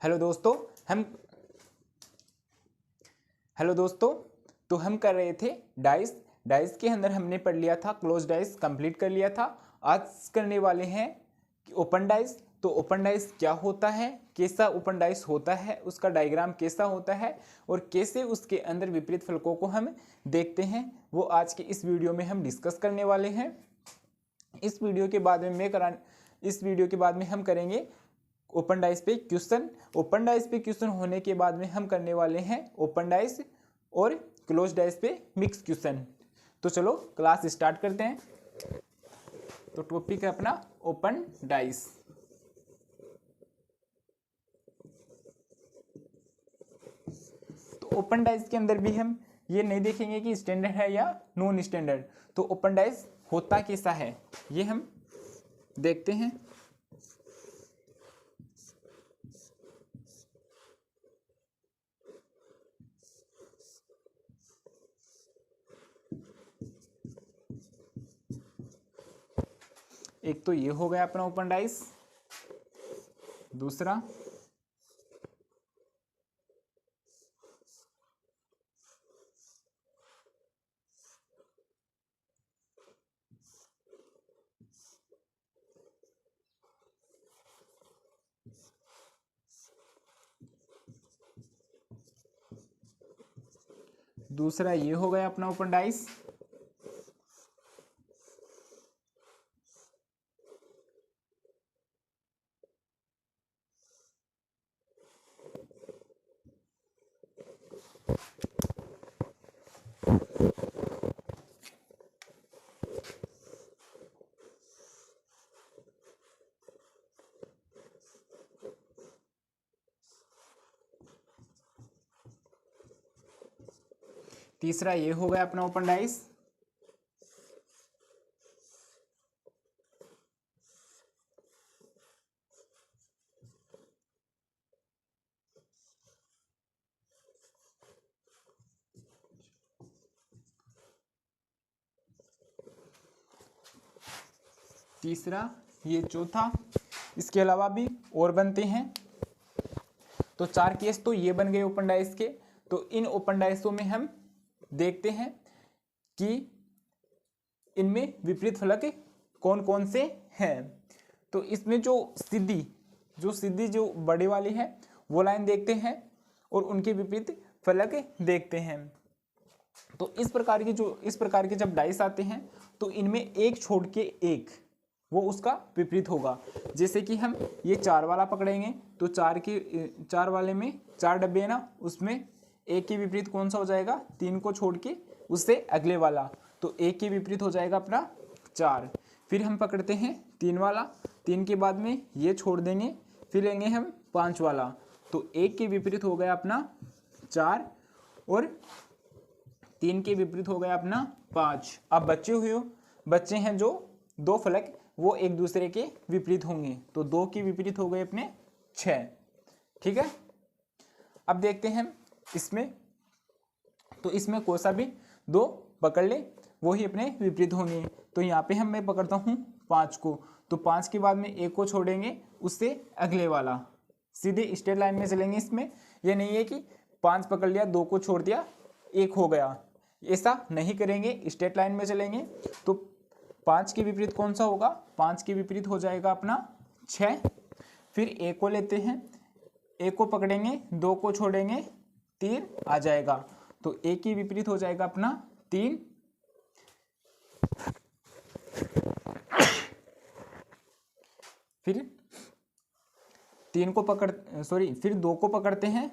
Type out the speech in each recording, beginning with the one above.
Hello दोस्तों हम hello दोस्तों तो हम कर रहे थे डाइस के अंदर हमने पढ़ लिया था, क्लोज डाइस कंप्लीट कर लिया था। आज करने वाले हैं ओपन डाइस। तो ओपन डाइस क्या होता है, कैसा ओपन डाइस होता है, उसका डायग्राम कैसा होता है और कैसे उसके अंदर विपरीत फलकों को हम देखते हैं, वो आज के इस वीडियो में हम डिस्कस करने वाले हैं। इस वीडियो के बाद में हम करेंगे ओपन डाइस पे क्वेश्चन। ओपन डाइस पे क्वेश्चन होने के बाद में हम करने वाले हैं ओपन डाइस और क्लोज डाइस पे मिक्स क्वेश्चन। तो चलो क्लास स्टार्ट करते हैं। तो टॉपिक है अपना ओपन डाइस। तो ओपन डाइस के अंदर भी हम ये नहीं देखेंगे कि स्टैंडर्ड है या नॉन स्टैंडर्ड। तो ओपन डाइस होता कैसा है ये हम देखते हैं। एक तो ये हो गया अपना ओपन डाइस, दूसरा ये हो गया अपना ओपन डाइस। तीसरा ये हो गया अपना ओपन डाइस। तीसरा ये चौथा। इसके अलावा भी और बनते हैं। तो चार केस तो ये बन गए ओपन डाइस के। तो इन ओपन डाइसों में हम देखते हैं कि इनमें विपरीत फलक कौन कौन से हैं। तो इसमें जो सीधी जो बड़े वाली है वो लाइन देखते हैं और उनके विपरीत फलक देखते हैं। तो इस प्रकार के जब डाइस आते हैं तो इनमें एक छोड़ के एक वो उसका विपरीत होगा। जैसे कि हम ये 4 वाला पकड़ेंगे तो 4 वाले में 4 डब्बे है ना, उसमें एक के विपरीत कौन सा हो जाएगा, 3 को छोड़ के उससे अगले वाला। तो एक के विपरीत हो जाएगा अपना 4। फिर हम पकड़ते हैं 3 वाला, 3 के बाद में ये छोड़ देंगे, फिर लेंगे हम 5 वाला। तो एक के विपरीत हो गया अपना 4 और 3 के विपरीत हो गया अपना 5। अब बच्चे हैं जो 2 फलक, वो एक दूसरे के विपरीत होंगे। तो 2 के विपरीत हो गए अपने 6। ठीक है, अब देखते हैं इसमें। तो इसमें कोई सा भी 2 पकड़ ले वो ही अपने विपरीत होंगे। तो यहाँ पे मैं पकड़ता हूँ 5 को। तो 5 के बाद में 1 को छोड़ेंगे, उससे अगले वाला, सीधे स्ट्रेट लाइन में चलेंगे। इसमें ये नहीं है कि 5 पकड़ लिया, 2 को छोड़ दिया, 1 हो गया, ऐसा नहीं करेंगे, स्ट्रेट लाइन में चलेंगे। तो 5 के विपरीत कौन सा होगा, 5 के विपरीत हो जाएगा अपना 6। फिर 1 को लेते हैं, 1 को पकड़ेंगे, 2 को छोड़ेंगे, 3 आ जाएगा। तो 1 के विपरीत हो जाएगा अपना 3। फिर 2 को पकड़ते हैं,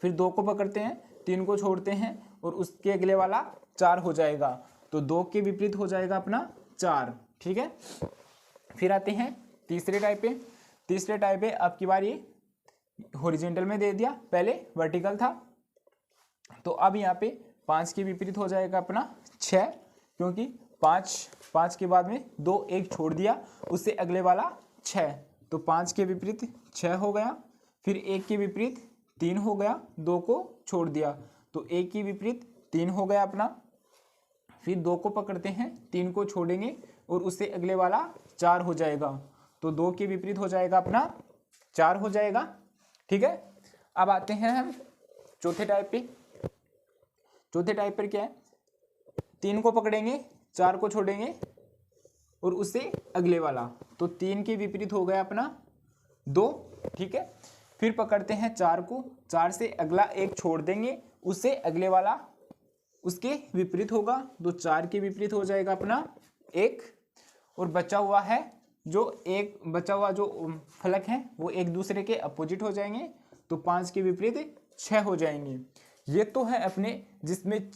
फिर 2 को पकड़ते हैं, 3 को छोड़ते हैं और उसके अगले वाला 4 हो जाएगा। तो 2 के विपरीत हो जाएगा अपना 4। ठीक है, फिर आते हैं तीसरे टाइप पे आपकी बार ये हॉरिजॉन्टल में दे दिया, पहले वर्टिकल था। तो अब यहाँ पे 5 के विपरीत हो जाएगा अपना 6, क्योंकि 5 के बाद में 2 1 छोड़ दिया, उससे अगले वाला 6। तो 5 के विपरीत 6 हो गया। फिर 1 के विपरीत 3 हो गया, 2 को छोड़ दिया, तो 1 के विपरीत 3 हो गया अपना। फिर 2 को पकड़ते हैं, 3 को छोड़ेंगे और उससे अगले वाला 4 हो जाएगा। तो 2 के विपरीत हो जाएगा अपना 4 हो जाएगा। ठीक है, अब आते हैं हम चौथे टाइप पे। चौथे टाइप पर क्या है, 3 को पकड़ेंगे, 4 को छोड़ेंगे और उससे अगले वाला, तो 3 के विपरीत हो गया अपना 2। ठीक है, फिर पकड़ते हैं 4 को, 4 से अगला एक छोड़ देंगे, उससे अगले वाला उसके विपरीत होगा, तो 4 के विपरीत हो जाएगा अपना 1। और बचा हुआ है बचा हुआ जो फलक है वो एक दूसरे के अपोजिट हो जाएंगे, तो 5 के विपरीत 6 हो जाएंगे। ये तो है अपने जिसमें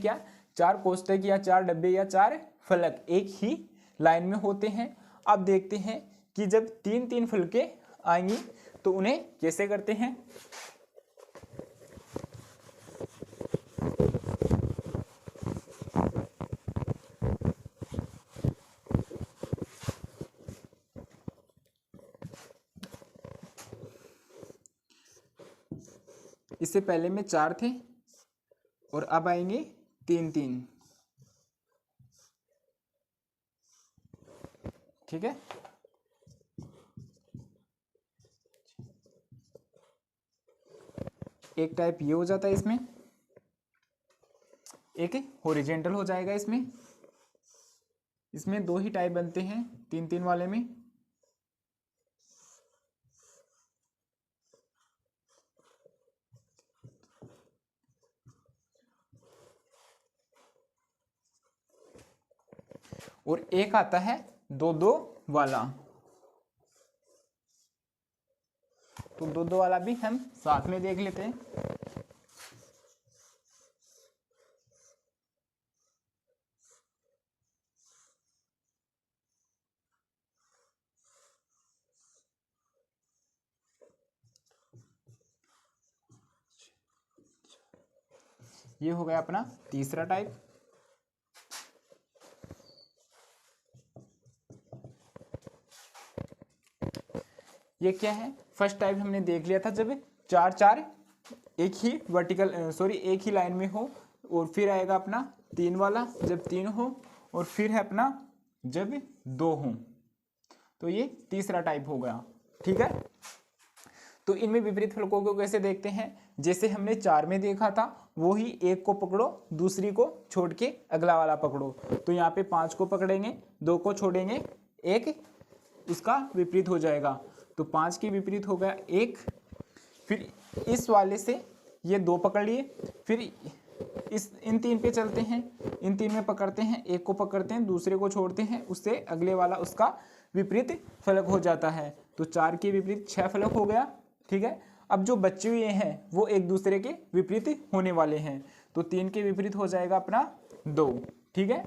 क्या 4 कोष्टक या 4 डब्बे या 4 फलक एक ही लाइन में होते हैं। अब देखते हैं कि जब 3-3 फलकें आएंगी तो उन्हें कैसे करते हैं। इससे पहले में 4 थे और अब आएंगे 3-3। ठीक है, एक टाइप ये हो जाता है, इसमें एक हॉरिजेंटल हो जाएगा। इसमें 2 ही टाइप बनते हैं 3-3 वाले में। और एक आता है 2-2 वाला, तो 2-2 वाला भी हम साथ में देख लेते हैं। ये हो गया अपना तीसरा टाइप। ये क्या है, फर्स्ट टाइप हमने देख लिया था जब 4-4 एक ही लाइन में हो, और फिर आएगा अपना 3 वाला जब 3 हो, और फिर है अपना जब 2 हो, तो ये तीसरा टाइप हो गया। ठीक है, तो इनमें विपरीत फलकों को कैसे देखते हैं, जैसे हमने 4 में देखा था वो ही, एक को पकड़ो, दूसरी को छोड़ के अगला वाला पकड़ो। तो यहाँ पे 5 को पकड़ेंगे, 2 को छोड़ेंगे, 1 उसका विपरीत हो जाएगा, तो 5 के विपरीत हो गया 1। फिर इस वाले से ये 2 पकड़ लिए, फिर इन 3 पे चलते हैं, इन 3 में पकड़ते हैं, 1 को पकड़ते हैं, दूसरे को छोड़ते हैं, उससे अगले वाला उसका विपरीत फलक हो जाता है, तो 4 के विपरीत 6 फलक हो गया। ठीक है, अब जो बचे हुए हैं वो एक दूसरे के विपरीत होने वाले हैं, तो 3 के विपरीत हो जाएगा अपना 2। ठीक है,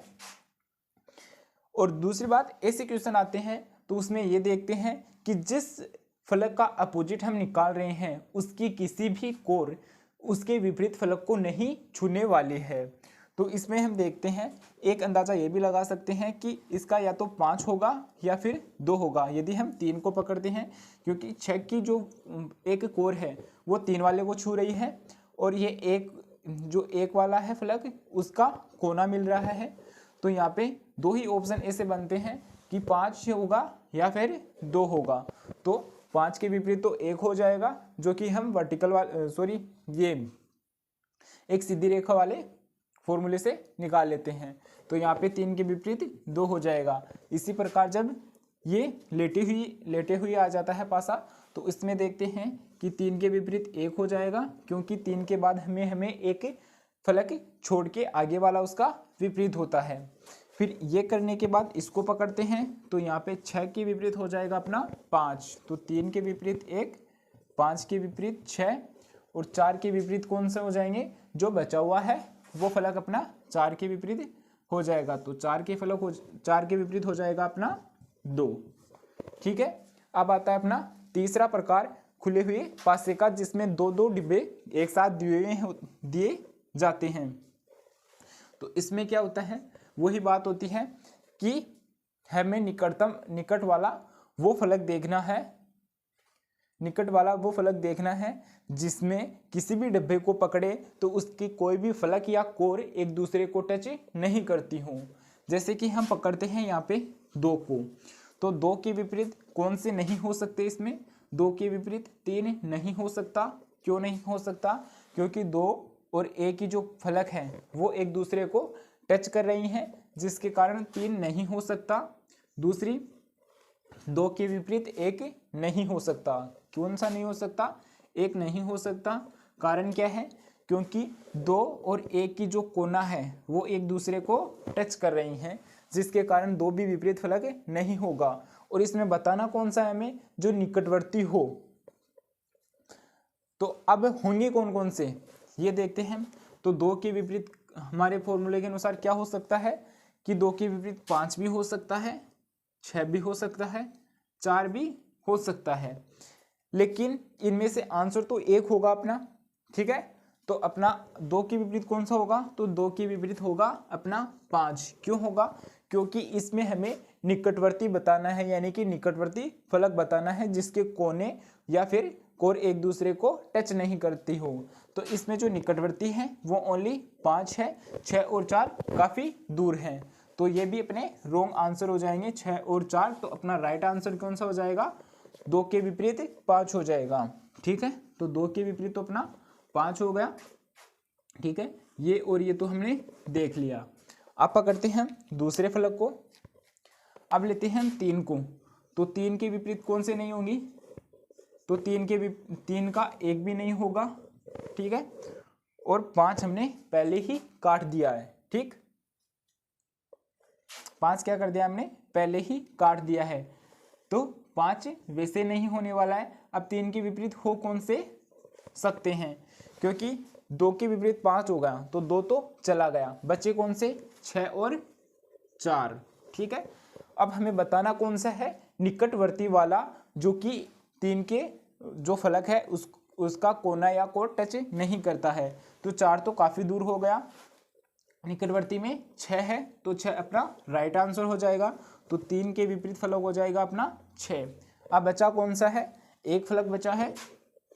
और दूसरी बात, ऐसे क्वेश्चन आते हैं तो उसमें ये देखते हैं कि जिस फलक का अपोजिट हम निकाल रहे हैं उसकी किसी भी कोर उसके विपरीत फलक को नहीं छूने वाली है। तो इसमें हम देखते हैं, एक अंदाज़ा ये भी लगा सकते हैं कि इसका या तो 5 होगा या फिर 2 होगा यदि हम 3 को पकड़ते हैं, क्योंकि 6 की जो एक कोर है वो 3 वाले को छू रही है, और ये एक वाला है फलक उसका कोना मिल रहा है। तो यहाँ पे 2 ही ऑप्शन ऐसे बनते हैं कि 5 होगा या फिर 2 होगा। तो 5 के विपरीत तो 1 हो जाएगा, जो कि हम ये एक सीधी रेखा वाले फॉर्मूले से निकाल लेते हैं। तो यहाँ पे 3 के विपरीत 2 हो जाएगा। इसी प्रकार जब ये लेटे हुई आ जाता है पासा, तो इसमें देखते हैं कि 3 के विपरीत 1 हो जाएगा, क्योंकि 3 के बाद हमें एक फलक छोड़ के आगे वाला उसका विपरीत होता है। फिर ये करने के बाद इसको पकड़ते हैं, तो यहाँ पे 6 के विपरीत हो जाएगा अपना 5, तो 3 के विपरीत 1, 5 के विपरीत 6, और 4 के विपरीत कौन से हो जाएंगे, जो बचा हुआ है वो फलक अपना 4 के विपरीत हो जाएगा, तो 4 के विपरीत हो जाएगा अपना 2। ठीक है, अब आता है अपना तीसरा प्रकार, खुले हुए पासे का, जिसमें 2-2 डिब्बे एक साथ दिए जाते हैं। तो इसमें क्या होता है, वही बात होती है कि हमें निकट वाला वो फलक देखना है जिसमें किसी भी डब्बे को पकड़े तो उसकी कोई भी फलक या कोर एक दूसरे को टच नहीं करती हो। जैसे कि हम पकड़ते हैं यहाँ पे 2 को, तो 2 के विपरीत कौन से नहीं हो सकते इसमें? 2 के विपरीत 3 नहीं हो सकता। क्यों नहीं हो सकता? क्योंकि 2 और a की जो फलक है वो एक दूसरे को टच कर रही हैं, जिसके कारण 3 नहीं हो सकता। दूसरी, 2 के विपरीत 1 नहीं हो सकता। कौन सा नहीं हो सकता? 1 नहीं हो सकता। कारण क्या है? क्योंकि 2 और 1 की जो कोना है वो एक दूसरे को टच कर रही हैं, जिसके कारण 2 भी विपरीत फलक नहीं होगा। और इसमें बताना कौन सा है हमें? जो निकटवर्ती हो। तो अब होंगे कौन कौन से ये देखते हैं। तो 2 के विपरीत हमारे फॉर्मूले के अनुसार क्या हो सकता है कि 2 के विपरीत 5 भी हो सकता है, 6 भी हो सकता है, 4 भी हो सकता है। लेकिन इनमें से आंसर तो 1 होगा अपना, ठीक है। तो अपना 2 के विपरीत कौन सा होगा? तो 2 के विपरीत होगा अपना 5। क्यों होगा? क्योंकि इसमें हमें निकटवर्ती बताना है, यानी कि निकटवर्ती फलक बताना है जिसके कोने या फिर कोर एक दूसरे को टच नहीं करती हो। तो इसमें जो निकटवर्ती है वो ओनली 5 है, 6 और 4 काफ़ी दूर हैं। तो ये भी अपने रॉन्ग आंसर हो जाएंगे 6 और 4। तो अपना राइट आंसर कौन सा हो जाएगा? 2 के विपरीत 5 हो जाएगा, ठीक है। तो 2 के विपरीत तो अपना 5 हो गया, ठीक है। ये और ये तो हमने देख लिया। अब पकड़ते हैं दूसरे फलक को। अब लेते हैं 3 को। तो 3 के विपरीत कौन से नहीं होंगी? तो 3 का 1 भी नहीं होगा, ठीक है। और 5 हमने पहले ही काट दिया है, ठीक। 5 क्या कर दिया हमने? पहले ही काट दिया है। तो 5 वैसे नहीं होने वाला है। अब 3 के विपरीत हो कौन से सकते हैं? क्योंकि 2 के विपरीत 5 हो गया तो 2 तो चला गया, बचे कौन से? 6 और 4, ठीक है। अब हमें बताना कौन सा है निकटवर्ती वाला, जो कि 3 के जो फलक है उसका कोना या कोर टच नहीं करता है। तो 4 तो काफ़ी दूर हो गया, निकटवर्ती में 6 है, तो 6 अपना राइट आंसर हो जाएगा। तो 3 के विपरीत फलक हो जाएगा अपना 6। अब बचा कौन सा है? एक फलक बचा है,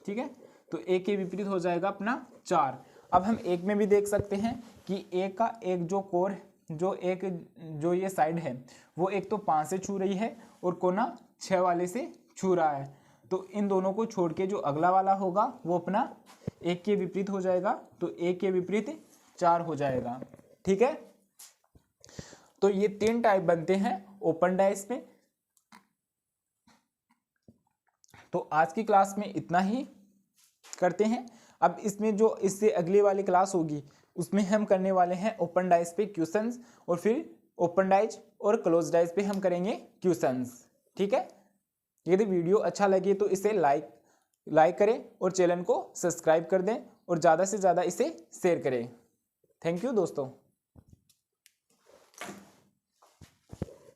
ठीक है। तो 1 के विपरीत हो जाएगा अपना 4। अब हम 1 में भी देख सकते हैं कि 1 का एक जो कोर जो ये साइड है वो एक तो 5 से छू रही है और कोना 6 वाले से छू रहा है। तो इन दोनों को छोड़ के जो अगला वाला होगा वो अपना 1 के विपरीत हो जाएगा। तो 1 के विपरीत 4 हो जाएगा, ठीक है। तो ये 3 टाइप बनते हैं ओपन डाइस में। तो आज की क्लास में इतना ही करते हैं। अब इसमें जो इससे अगली वाली क्लास होगी उसमें हम करने वाले हैं ओपन डाइस पे क्वेश्चंस, और फिर ओपन डाइस और क्लोज डाइस पे हम करेंगे क्वेश्चंस, ठीक है। यदि वीडियो अच्छा लगे तो इसे लाइक करें और चैनल को सब्सक्राइब कर दें और ज़्यादा से ज़्यादा इसे शेयर करें। थैंक यू दोस्तों।